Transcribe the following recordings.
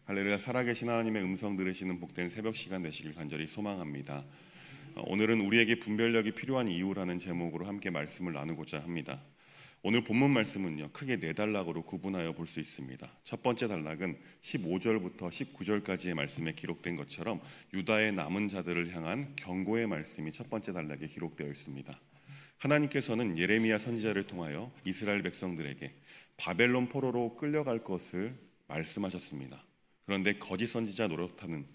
할렐루야. 살아계신 하나님의 음성 들으시는 복된 새벽 시간 되시길 간절히 소망합니다. 오늘은 우리에게 분별력이 필요한 이유라는 제목으로 함께 말씀을 나누고자 합니다. 오늘 본문 말씀은요, 크게 네 단락으로 구분하여 볼 수 있습니다. 첫 번째 단락은 15절부터 19절까지의 말씀에 기록된 것처럼 유다의 남은 자들을 향한 경고의 말씀이 첫 번째 단락에 기록되어 있습니다. 하나님께서는 예레미야 선지자를 통하여 이스라엘 백성들에게 바벨론 포로로 끌려갈 것을 말씀하셨습니다. 그런데 거짓 선지자 노릇하는,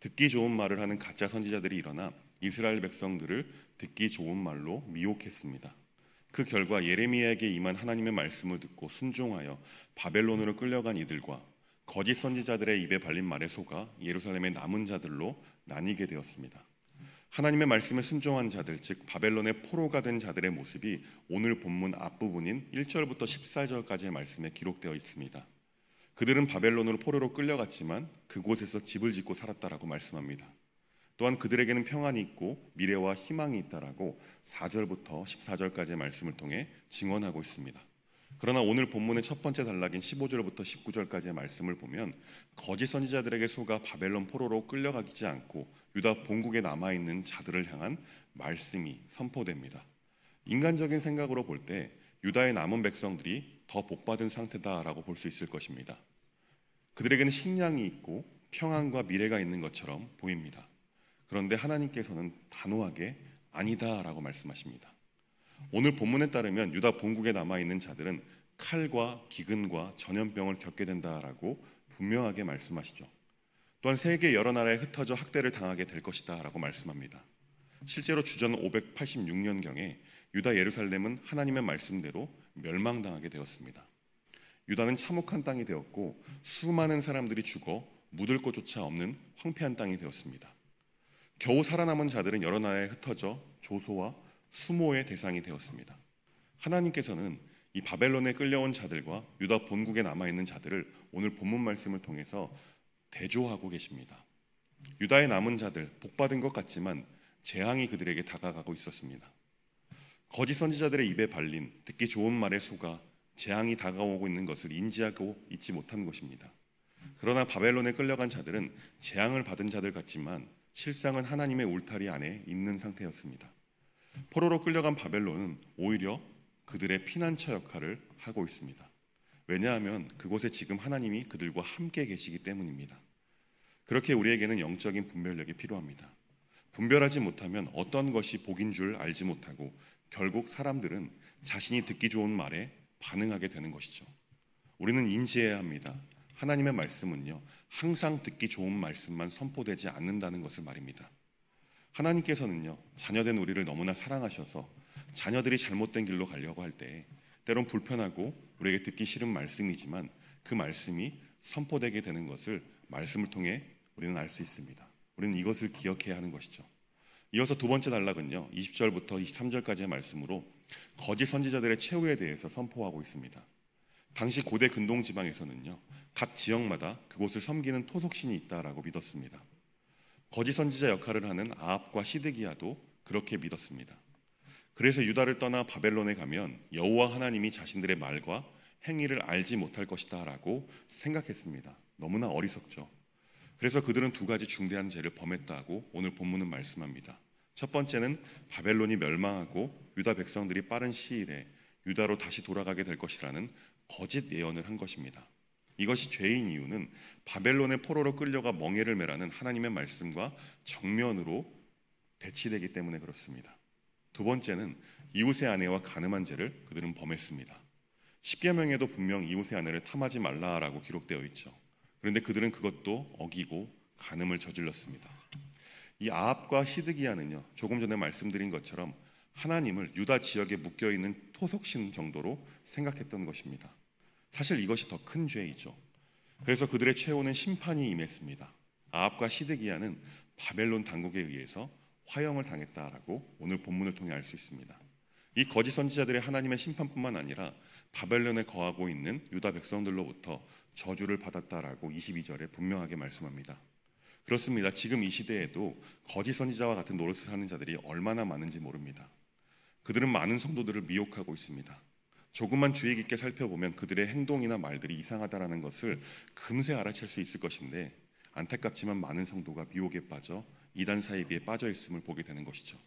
듣기 좋은 말을 하는 가짜 선지자들이 일어나 이스라엘 백성들을 듣기 좋은 말로 미혹했습니다. 그 결과 예레미야에게 임한 하나님의 말씀을 듣고 순종하여 바벨론으로 끌려간 이들과 거짓 선지자들의 입에 발린 말에 속아 예루살렘의 남은 자들로 나뉘게 되었습니다. 하나님의 말씀에 순종한 자들, 즉 바벨론의 포로가 된 자들의 모습이 오늘 본문 앞부분인 1절부터 14절까지의 말씀에 기록되어 있습니다. 그들은 바벨론으로 포로로 끌려갔지만 그곳에서 집을 짓고 살았다라고 말씀합니다. 또한 그들에게는 평안이 있고 미래와 희망이 있다라고 4절부터 14절까지의 말씀을 통해 증언하고 있습니다. 그러나 오늘 본문의 첫 번째 단락인 15절부터 19절까지의 말씀을 보면 거짓 선지자들에게 속아 바벨론 포로로 끌려가지 않고 유다 본국에 남아있는 자들을 향한 말씀이 선포됩니다. 인간적인 생각으로 볼 때 유다의 남은 백성들이 더 복받은 상태다라고 볼 수 있을 것입니다. 그들에게는 식량이 있고 평안과 미래가 있는 것처럼 보입니다. 그런데 하나님께서는 단호하게 아니다라고 말씀하십니다. 오늘 본문에 따르면 유다 본국에 남아있는 자들은 칼과 기근과 전염병을 겪게 된다라고 분명하게 말씀하시죠. 또한 세계 여러 나라에 흩어져 학대를 당하게 될 것이다 라고 말씀합니다. 실제로 주전 586년경에 유다 예루살렘은 하나님의 말씀대로 멸망당하게 되었습니다. 유다는 참혹한 땅이 되었고 수많은 사람들이 죽어 묻을 곳조차 없는 황폐한 땅이 되었습니다. 겨우 살아남은 자들은 여러 나라에 흩어져 조소와 수모의 대상이 되었습니다. 하나님께서는 이 바벨론에 끌려온 자들과 유다 본국에 남아있는 자들을 오늘 본문 말씀을 통해서 대조하고 계십니다. 유다의 남은 자들, 복받은 것 같지만 재앙이 그들에게 다가가고 있었습니다. 거짓 선지자들의 입에 발린 듣기 좋은 말에 속아 재앙이 다가오고 있는 것을 인지하고 있지 못한 것입니다. 그러나 바벨론에 끌려간 자들은 재앙을 받은 자들 같지만 실상은 하나님의 울타리 안에 있는 상태였습니다. 포로로 끌려간 바벨론은 오히려 그들의 피난처 역할을 하고 있습니다. 왜냐하면 그곳에 지금 하나님이 그들과 함께 계시기 때문입니다. 그렇게 우리에게는 영적인 분별력이 필요합니다. 분별하지 못하면 어떤 것이 복인 줄 알지 못하고 결국 사람들은 자신이 듣기 좋은 말에 반응하게 되는 것이죠. 우리는 인지해야 합니다. 하나님의 말씀은요, 항상 듣기 좋은 말씀만 선포되지 않는다는 것을 말입니다. 하나님께서는요, 자녀된 우리를 너무나 사랑하셔서 자녀들이 잘못된 길로 가려고 할 때 때론 불편하고 우리에게 듣기 싫은 말씀이지만 그 말씀이 선포되게 되는 것을 말씀을 통해 우리는 알 수 있습니다. 우리는 이것을 기억해야 하는 것이죠. 이어서 두 번째 단락은요, 20절부터 23절까지의 말씀으로 거짓 선지자들의 최후에 대해서 선포하고 있습니다. 당시 고대 근동 지방에서는요, 각 지역마다 그곳을 섬기는 토속신이 있다라고 믿었습니다. 거짓 선지자 역할을 하는 아합과 시드기야도 그렇게 믿었습니다. 그래서 유다를 떠나 바벨론에 가면 여호와 하나님이 자신들의 말과 행위를 알지 못할 것이다 라고 생각했습니다. 너무나 어리석죠. 그래서 그들은 두 가지 중대한 죄를 범했다고 오늘 본문은 말씀합니다. 첫 번째는 바벨론이 멸망하고 유다 백성들이 빠른 시일에 유다로 다시 돌아가게 될 것이라는 거짓 예언을 한 것입니다. 이것이 죄인 이유는 바벨론의 포로로 끌려가 멍에를 매라는 하나님의 말씀과 정면으로 대치되기 때문에 그렇습니다. 두 번째는 이웃의 아내와 간음한 죄를 그들은 범했습니다. 십계명에도 분명 이웃의 아내를 탐하지 말라라고 기록되어 있죠. 그런데 그들은 그것도 어기고 간음을 저질렀습니다. 이 아합과 시드기야는요, 조금 전에 말씀드린 것처럼 하나님을 유다 지역에 묶여있는 토속신 정도로 생각했던 것입니다. 사실 이것이 더 큰 죄이죠. 그래서 그들의 최후는 심판이 임했습니다. 아합과 시드기야는 바벨론 당국에 의해서 화형을 당했다라고 오늘 본문을 통해 알 수 있습니다. 이 거짓 선지자들의 하나님의 심판뿐만 아니라 바벨론에 거하고 있는 유다 백성들로부터 저주를 받았다라고 22절에 분명하게 말씀합니다. 그렇습니다. 지금 이 시대에도 거짓 선지자와 같은 노릇을 하는 자들이 얼마나 많은지 모릅니다. 그들은 많은 성도들을 미혹하고 있습니다. 조금만 주의 깊게 살펴보면 그들의 행동이나 말들이 이상하다라는 것을 금세 알아챌 수 있을 것인데, 안타깝지만 많은 성도가 미혹에 빠져 이단 사이비에 빠져 있음을 보게 되는 것이죠.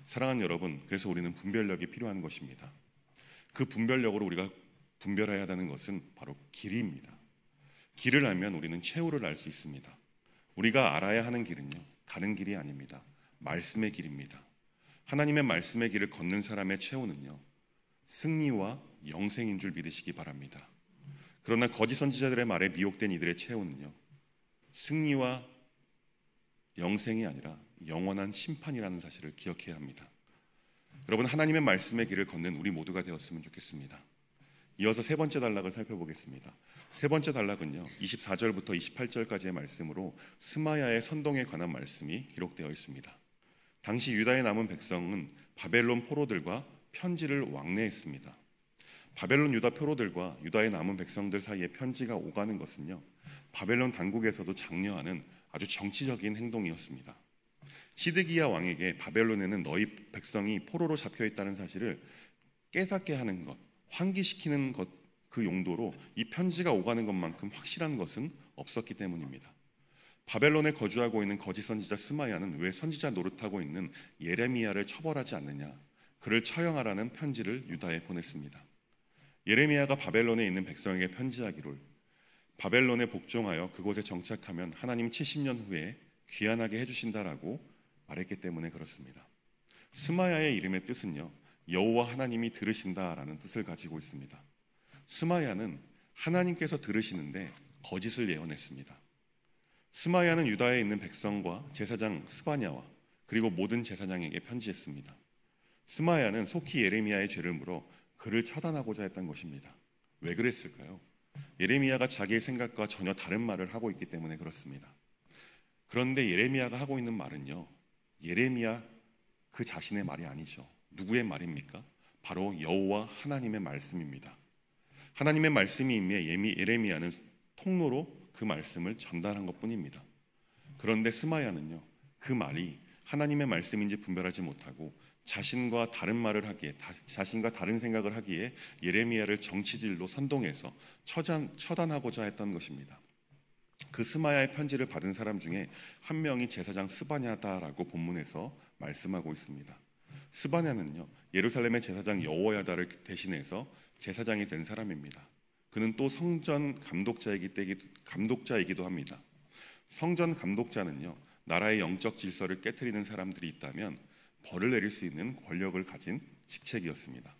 사랑하는 여러분, 그래서 우리는 분별력이 필요한 것입니다. 그 분별력으로 우리가 분별해야 하는 것은 바로 길입니다. 길을 알면 우리는 최후를 알 수 있습니다. 우리가 알아야 하는 길은요, 다른 길이 아닙니다. 말씀의 길입니다. 하나님의 말씀의 길을 걷는 사람의 최후는요, 승리와 영생인 줄 믿으시기 바랍니다. 그러나 거짓 선지자들의 말에 미혹된 이들의 최후는요, 승리와 영생이 아니라 영원한 심판이라는 사실을 기억해야 합니다. 여러분, 하나님의 말씀의 길을 걷는 우리 모두가 되었으면 좋겠습니다. 이어서 세 번째 단락을 살펴보겠습니다. 세 번째 단락은요, 24절부터 28절까지의 말씀으로 스마야의 선동에 관한 말씀이 기록되어 있습니다. 당시 유다에 남은 백성은 바벨론 포로들과 편지를 왕래했습니다. 바벨론 유다 포로들과 유다에 남은 백성들 사이에 편지가 오가는 것은요, 바벨론 당국에서도 장려하는 아주 정치적인 행동이었습니다. 시드기야 왕에게 바벨론에는 너희 백성이 포로로 잡혀 있다는 사실을 깨닫게 하는 것, 환기시키는 것, 그 용도로 이 편지가 오가는 것만큼 확실한 것은 없었기 때문입니다. 바벨론에 거주하고 있는 거짓 선지자 스마야는 왜 선지자 노릇하고 있는 예레미야를 처벌하지 않느냐, 그를 처형하라는 편지를 유다에 보냈습니다. 예레미야가 바벨론에 있는 백성에게 편지하기를 바벨론에 복종하여 그곳에 정착하면 하나님 70년 후에 귀환하게 해주신다라고 말했기 때문에 그렇습니다. 스마야의 이름의 뜻은요, 여호와 하나님이 들으신다라는 뜻을 가지고 있습니다. 스마야는 하나님께서 들으시는데 거짓을 예언했습니다. 스마야는 유다에 있는 백성과 제사장 스바냐와 그리고 모든 제사장에게 편지했습니다. 스마야는 속히 예레미야의 죄를 물어 그를 처단하고자 했던 것입니다. 왜 그랬을까요? 예레미야가 자기의 생각과 전혀 다른 말을 하고 있기 때문에 그렇습니다. 그런데 예레미야가 하고 있는 말은요, 예레미야 그 자신의 말이 아니죠. 누구의 말입니까? 바로 여호와 하나님의 말씀입니다. 하나님의 말씀이 임해 예레미야는 통로로 그 말씀을 전달한 것뿐입니다. 그런데 스마야는요, 그 말이 하나님의 말씀인지 분별하지 못하고 자신과 다른 말을 하기에, 자신과 다른 생각을 하기에 예레미야를 정치질로 선동해서 처단하고자 했던 것입니다. 그 스마야의 편지를 받은 사람 중에 한 명이 제사장 스바냐다라고 본문에서 말씀하고 있습니다. 스바냐는요, 예루살렘의 제사장 여호야다를 대신해서 제사장이 된 사람입니다. 그는 또 성전 감독자이기도 합니다. 성전 감독자는요, 나라의 영적 질서를 깨트리는 사람들이 있다면 벌을 내릴 수 있는 권력을 가진 직책이었습니다.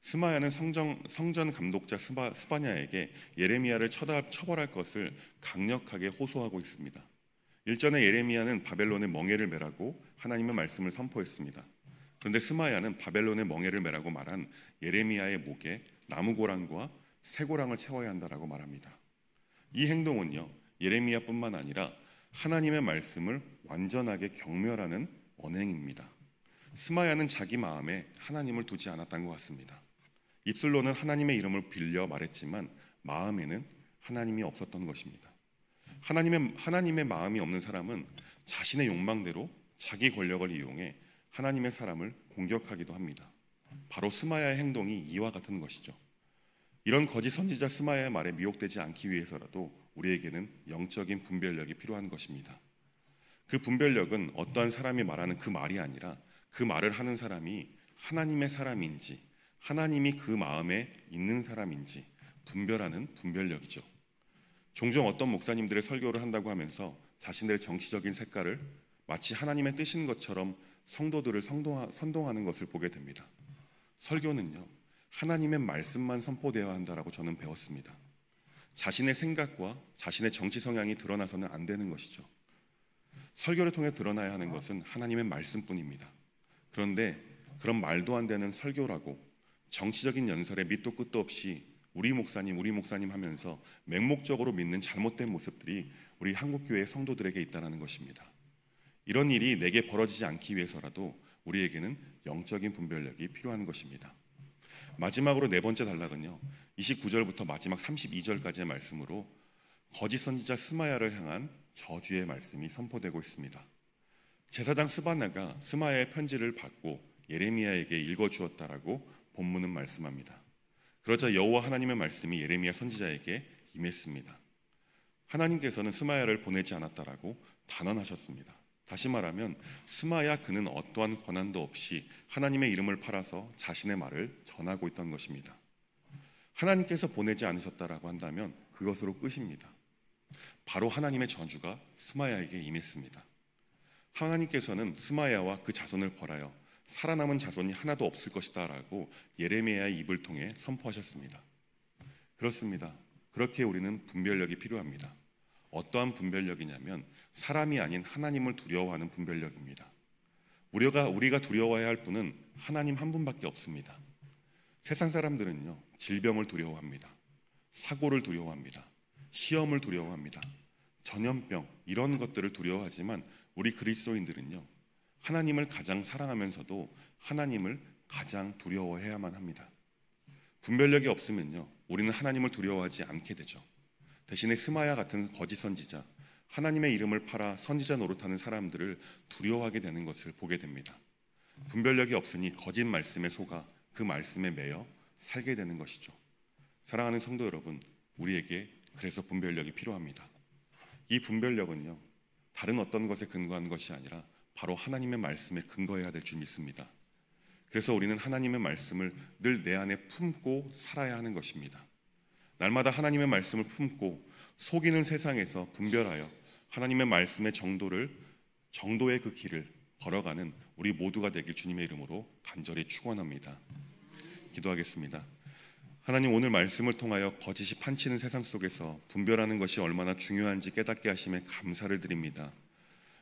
스마야는 성전 감독자 스바냐에게 예레미야를 처벌할 것을 강력하게 호소하고 있습니다. 일전에 예레미야는 바벨론의 멍에를 매라고 하나님의 말씀을 선포했습니다. 그런데 스마야는 바벨론의 멍에를 매라고 말한 예레미야의 목에 나무고랑과 쇠고랑을 채워야 한다라고 말합니다. 이 행동은요, 예레미야뿐만 아니라 하나님의 말씀을 완전하게 경멸하는 언행입니다. 스마야는 자기 마음에 하나님을 두지 않았던 것 같습니다. 입술로는 하나님의 이름을 빌려 말했지만 마음에는 하나님이 없었던 것입니다. 하나님의 마음이 없는 사람은 자신의 욕망대로 자기 권력을 이용해 하나님의 사람을 공격하기도 합니다. 바로 스마야의 행동이 이와 같은 것이죠. 이런 거짓 선지자 스마야의 말에 미혹되지 않기 위해서라도 우리에게는 영적인 분별력이 필요한 것입니다. 그 분별력은 어떠한 사람이 말하는 그 말이 아니라 그 말을 하는 사람이 하나님의 사람인지 하나님이 그 마음에 있는 사람인지 분별하는 분별력이죠. 종종 어떤 목사님들의 설교를 한다고 하면서 자신들의 정치적인 색깔을 마치 하나님의 뜻인 것처럼 성도들을 선동하는 것을 보게 됩니다. 설교는요, 하나님의 말씀만 선포되어야 한다라고 저는 배웠습니다. 자신의 생각과 자신의 정치 성향이 드러나서는 안 되는 것이죠. 설교를 통해 드러나야 하는 것은 하나님의 말씀뿐입니다. 그런데 그런 말도 안 되는 설교라고 정치적인 연설에 밑도 끝도 없이 우리 목사님 하면서 맹목적으로 믿는 잘못된 모습들이 우리 한국교회 성도들에게 있다는 것입니다. 이런 일이 내게 벌어지지 않기 위해서라도 우리에게는 영적인 분별력이 필요한 것입니다. 마지막으로 네 번째 단락은요, 29절부터 마지막 32절까지의 말씀으로 거짓 선지자 스마야를 향한 저주의 말씀이 선포되고 있습니다. 제사장 스바냐가 스마야의 편지를 받고 예레미야에게 읽어주었다라고 본문은 말씀합니다. 그러자 여호와 하나님의 말씀이 예레미야 선지자에게 임했습니다. 하나님께서는 스마야를 보내지 않았다라고 단언하셨습니다. 다시 말하면 스마야 그는 어떠한 권한도 없이 하나님의 이름을 팔아서 자신의 말을 전하고 있던 것입니다. 하나님께서 보내지 않으셨다라고 한다면 그것으로 끝입니다. 바로 하나님의 저주가 스마야에게 임했습니다. 하나님께서는 스마야와 그 자손을 벌하여 살아남은 자손이 하나도 없을 것이다 라고 예레미야의 입을 통해 선포하셨습니다. 그렇습니다. 그렇게 우리는 분별력이 필요합니다. 어떠한 분별력이냐면 사람이 아닌 하나님을 두려워하는 분별력입니다. 우리가 두려워해야 할 분은 하나님 한 분밖에 없습니다. 세상 사람들은요, 질병을 두려워합니다. 사고를 두려워합니다. 시험을 두려워합니다. 전염병 이런 것들을 두려워하지만 우리 그리스도인들은요, 하나님을 가장 사랑하면서도 하나님을 가장 두려워해야만 합니다. 분별력이 없으면요, 우리는 하나님을 두려워하지 않게 되죠. 대신에 스마야 같은 거짓 선지자, 하나님의 이름을 팔아 선지자 노릇하는 사람들을 두려워하게 되는 것을 보게 됩니다. 분별력이 없으니 거짓 말씀에 속아 그 말씀에 매여 살게 되는 것이죠. 사랑하는 성도 여러분, 우리에게 그래서 분별력이 필요합니다. 이 분별력은요, 다른 어떤 것에 근거한 것이 아니라 바로 하나님의 말씀에 근거해야 될 줄 믿습니다. 그래서 우리는 하나님의 말씀을 늘 내 안에 품고 살아야 하는 것입니다. 날마다 하나님의 말씀을 품고 속이는 세상에서 분별하여 하나님의 말씀의 정도의 그 길을 걸어가는 우리 모두가 되길 주님의 이름으로 간절히 축원합니다. 기도하겠습니다. 하나님, 오늘 말씀을 통하여 거짓이 판치는 세상 속에서 분별하는 것이 얼마나 중요한지 깨닫게 하심에 감사를 드립니다.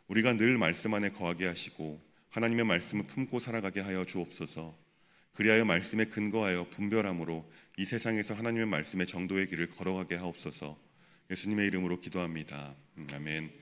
우리가 늘 말씀 안에 거하게 하시고 하나님의 말씀을 품고 살아가게 하여 주옵소서. 그리하여 말씀에 근거하여 분별함으로 이 세상에서 하나님의 말씀의 정도의 길을 걸어가게 하옵소서. 예수님의 이름으로 기도합니다. 아멘.